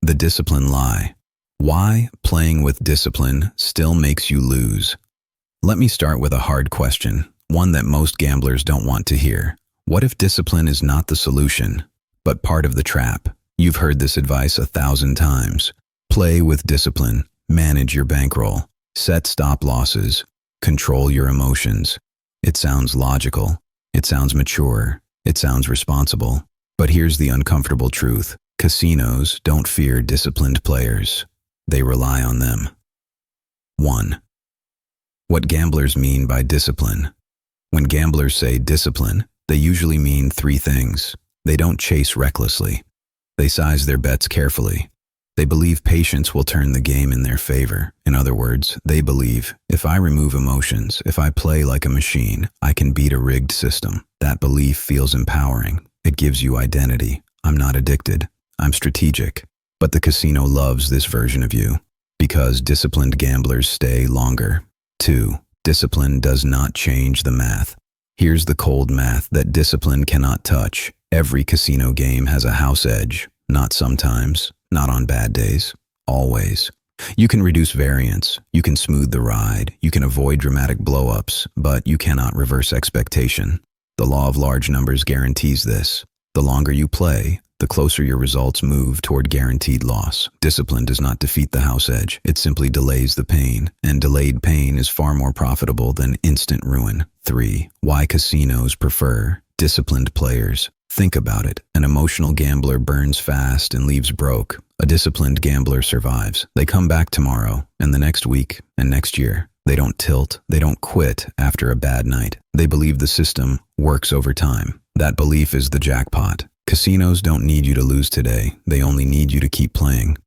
The discipline lie. Why playing with discipline still makes you lose. Let me start with a hard question, one that most gamblers don't want to hear. What if discipline is not the solution, but part of the trap? You've heard this advice 1,000 times. Play with discipline, manage your bankroll, set stop losses, control your emotions. It sounds logical, it sounds mature, it sounds responsible. But here's the uncomfortable truth. Casinos don't fear disciplined players. They rely on them. 1. What gamblers mean by discipline. When gamblers say discipline, they usually mean 3 things. They don't chase recklessly. They size their bets carefully. They believe patience will turn the game in their favor. In other words, they believe, if I remove emotions, if I play like a machine, I can beat a rigged system. That belief feels empowering. It gives you identity. I'm not addicted. I'm strategic. But the casino loves this version of you, because disciplined gamblers stay longer. 2. Discipline does not change the math. Here's the cold math that discipline cannot touch. Every casino game has a house edge. Not sometimes, not on bad days, always. You can reduce variance, you can smooth the ride, you can avoid dramatic blow-ups, but you cannot reverse expectation. The law of large numbers guarantees this. The longer you play, the closer your results move toward guaranteed loss. Discipline does not defeat the house edge. It simply delays the pain, and delayed pain is far more profitable than instant ruin. 3. Why casinos prefer disciplined players. Think about it. An emotional gambler burns fast and leaves broke. A disciplined gambler survives. They come back tomorrow, and the next week, and next year. They don't tilt. They don't quit after a bad night. They believe the system works over time. That belief is the jackpot. Casinos don't need you to lose today. They only need you to keep playing.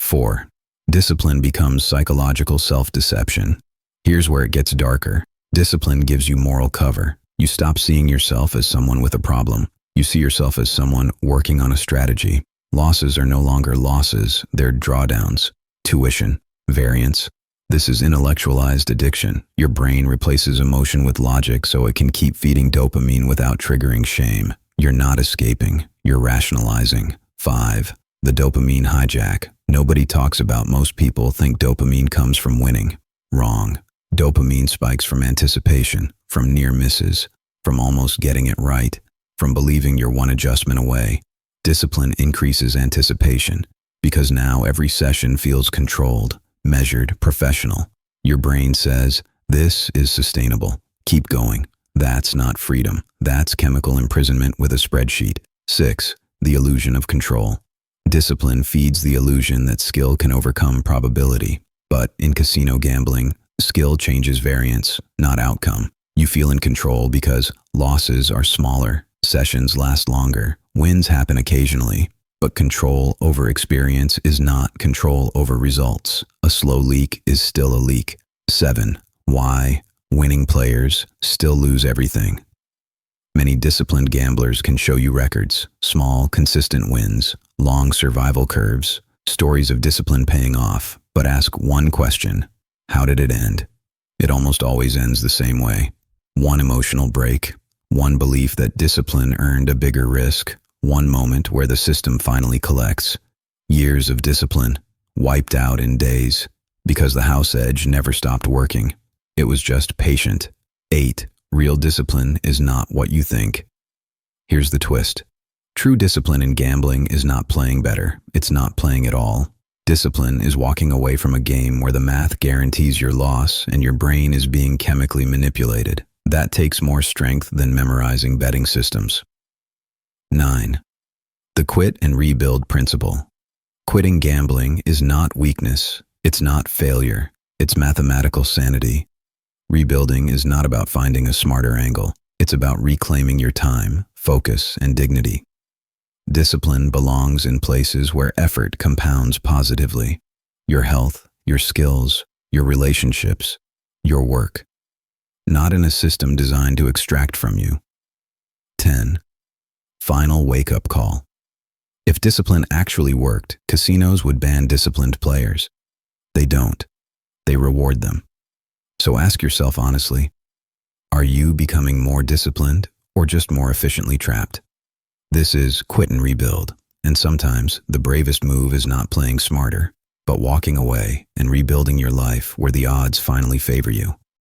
4. Discipline becomes psychological self-deception. Here's where it gets darker. Discipline gives you moral cover. You stop seeing yourself as someone with a problem. You see yourself as someone working on a strategy. Losses are no longer losses, they're drawdowns. Tuition, variance. This is intellectualized addiction. Your brain replaces emotion with logic so it can keep feeding dopamine without triggering shame. You're not escaping, you're rationalizing. 5. The dopamine hijack. Nobody talks about. Most people think dopamine comes from winning. Wrong. Dopamine spikes from anticipation, from near misses, from almost getting it right, from believing you're one adjustment away. Discipline increases anticipation, because now every session feels controlled, measured, professional. Your brain says, this is sustainable. Keep going. That's not freedom. That's chemical imprisonment with a spreadsheet. 6. The illusion of control. Discipline feeds the illusion that skill can overcome probability. But in casino gambling, skill changes variance, not outcome. You feel in control because losses are smaller, sessions last longer, wins happen occasionally. But control over experience is not control over results. A slow leak is still a leak. 7. Why winning players still lose everything. Many disciplined gamblers can show you records, small, consistent wins, long survival curves, stories of discipline paying off. But ask one question: how did it end? It almost always ends the same way. One emotional break, one belief that discipline earned a bigger risk, one moment where the system finally collects. Years of discipline, wiped out in days, because the house edge never stopped working. It was just patient. 8. Real discipline is not what you think. Here's the twist. True discipline in gambling is not playing better. It's not playing at all. Discipline is walking away from a game where the math guarantees your loss and your brain is being chemically manipulated. That takes more strength than memorizing betting systems. 9. The quit and rebuild principle. Quitting gambling is not weakness. It's not failure. It's mathematical sanity. Rebuilding is not about finding a smarter angle. It's about reclaiming your time, focus, and dignity. Discipline belongs in places where effort compounds positively. Your health, your skills, your relationships, your work. Not in a system designed to extract from you. 10. Final wake-up call. If discipline actually worked, casinos would ban disciplined players. They don't. They reward them. So ask yourself honestly, are you becoming more disciplined or just more efficiently trapped? This is Quit and Rebuild, And sometimes the bravest move is not playing smarter, but walking away and rebuilding your life where the odds finally favor you.